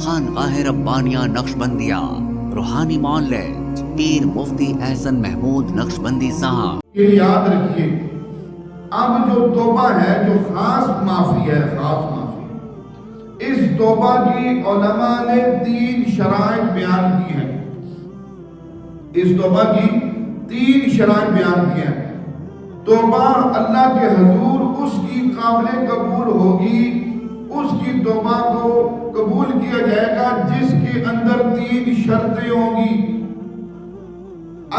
خانقاہ ربانیہ نقشبندیہ روحانی معلج پیر مفتی احسن محمود نقشبندی صاحب۔ یہ یاد رکھیے، اب جو توبہ ہے جو خاص معافی ہے، خاص معافی، اس توبہ کی علماء نے 3 شرائط بیان کی ہیں۔ اس توبہ کی 3 شرائط بیان کی ہیں۔ توبہ اللہ کے حضور اس کی قابل قبول ہوگی، اس کی توبہ کو قبول کیا جائے گا جس کے اندر 3 شرطیں ہوں گی۔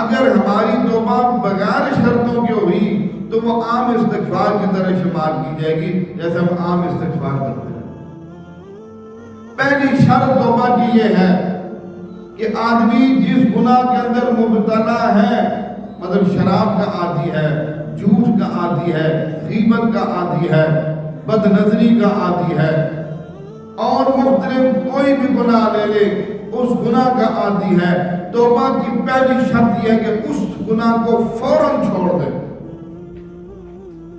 اگر ہماری توبہ بغیر شرطوں کے ہوئی تو وہ عام استغفار کی طرح شمار کی جائے گی، جیسے ہم عام استغفار کرتے ہیں۔ پہلی شرط توبہ کی یہ ہے کہ آدمی جس گناہ کے اندر مبتلا ہے، مطلب شراب کا عادی ہے، جھوٹ کا عادی ہے، غیبت کا عادی ہے، بد نظری کا عادی ہے، اور مختلف کوئی بھی گناہ لے لے اس گناہ کا عادی ہے، توبہ کی پہلی شرط یہ ہے کہ اس گناہ کو فوراً چھوڑ دے۔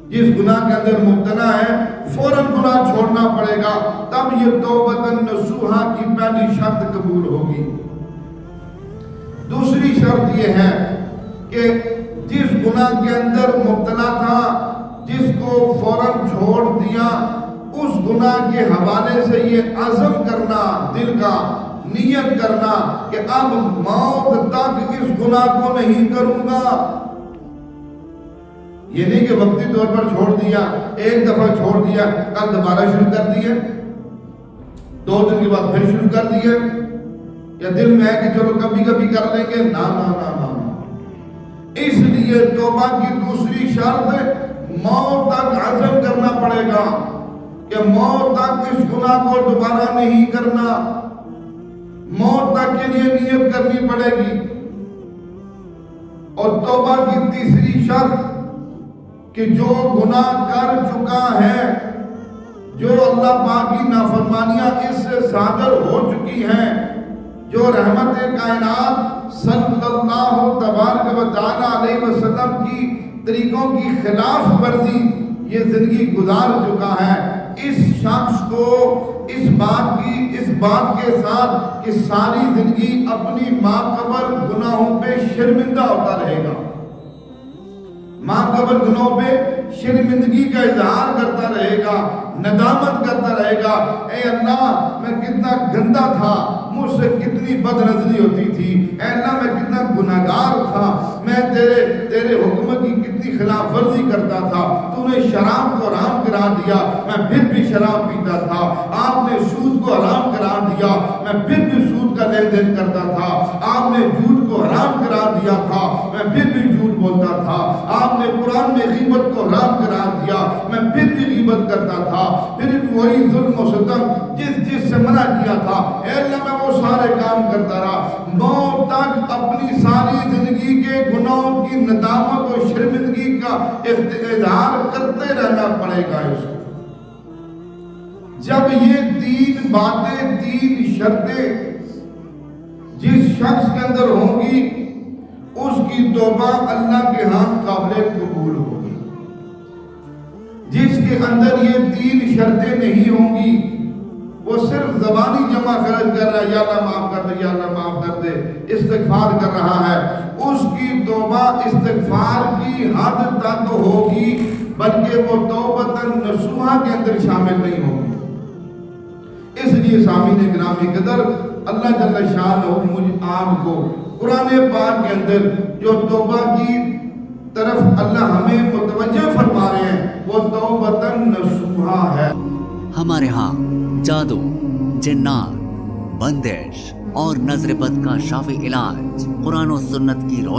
جس گناہ کے اندر مبتلا ہے فوراً گناہ چھوڑنا پڑے گا، تب یہ توبۃ نصوحہ کی پہلی شرط قبول ہوگی۔ دوسری شرط یہ ہے کہ جس گناہ کے اندر مبتلا تھا، جس کو فوراً چھوڑ دیا، اس گناہ کے حوالے سے یہ عزم کرنا، دل کا نیت کرنا کہ اب موت تک اس گناہ کو نہیں کروں گا۔ یہ نہیں کہ وقتی طور پر چھوڑ دیا، ایک دفعہ چھوڑ دیا، کل دوبارہ شروع کر دیا، 2 دن کے بعد پھر شروع کر دیا، یا دل میں ہے کہ چلو کبھی کبھی کر لیں گے۔ نا نا نا نا۔ اس لیے توبہ کی دوسری شرط موت تک عزم کرنا پڑے گا کہ موت تک اس گناہ کو دوبارہ نہیں کرنا، موت تک کے لیے نیت کرنی پڑے گی۔ اور توبہ کی تیسری شرط کہ جو گناہ کر چکا ہے، جو اللہ پاک کی نافرمانیاں اس سے صادر ہو چکی ہیں، جو رحمت کائنات صلی اللہ تبارک و تعالیٰ علیہ وسلم کی طریقوں کی خلاف ورزی یہ زندگی گزار چکا ہے، اس شخص کو اس بات کے ساتھ کہ ساری زندگی اپنی ماقبل گناہوں پہ شرمندہ ہوتا رہے گا، ماقبل گناہوں پہ شرمندگی کا اظہار کرتا رہے گا، ندامت کرتا رہے گا، اے اللہ میں کتنا گندا تھا، مجھ سے کتنی بد نظری ہوتی تھی، اے اللہ میں کتنا گناہگار تھا، میں تیرے حکم کی کتنی خلاف ورزی کرتا تھا، تو نے شراب کو حرام قرار دیا، میں پھر بھی شراب پیتا تھا، آپ نے سود کو حرام قرار دیا، میں پھر بھی سود کا لین دین کرتا تھا، آپ نے جھوٹ کو حرام قرار دیا تھا، میں پھر بھی جھوٹ بولتا تھا، آپ نے قرآن میں غیبت کو حرام قرار دیا، میں پھر بھی غیبت کرتا تھا، پھر بھی وہی ظلم و ستم جس سے منع کیا تھا، اے اللہ میں وہ سارے کام کرتا رہا، موت تک اپنی ساری زندگی کے گناہوں کی ندامت اور شرمندگی کا اظہار کرتے رہنا پڑے گا اس کو۔ جب یہ 3 باتیں، 3 شرطیں جس شخص کے اندر ہوں گی، اس کی توبہ اللہ کے ہاں قابل قبول ہوگی۔ جس کے اندر یہ 3 شرطیں نہیں ہوں گی، وہ صرف زبانی جمع خرچ کر رہا ہے، یا اللہ معاف کر دے، یا اللہ معاف کر دے، استغفار کر رہا ہے، اس کی توبہ استغفار کی حد تک ہوگی، بلکہ وہ توبۃ نصوحہ کے اندر شامل نہیں ہوگی۔ اس لیے سامعین گرامی قدر، اللہ جل شانہ مجھ آپ کو قرآن پاک کے اندر جو توبہ کی طرف اللہ ہمیں متوجہ فرما رہے ہیں، وہ توبۃ نصوحہ ہے۔ ہمارے ہاں جادو، جنات، بندش اور نظر بد کا شافی علاج قرآن و سنت کی روشنی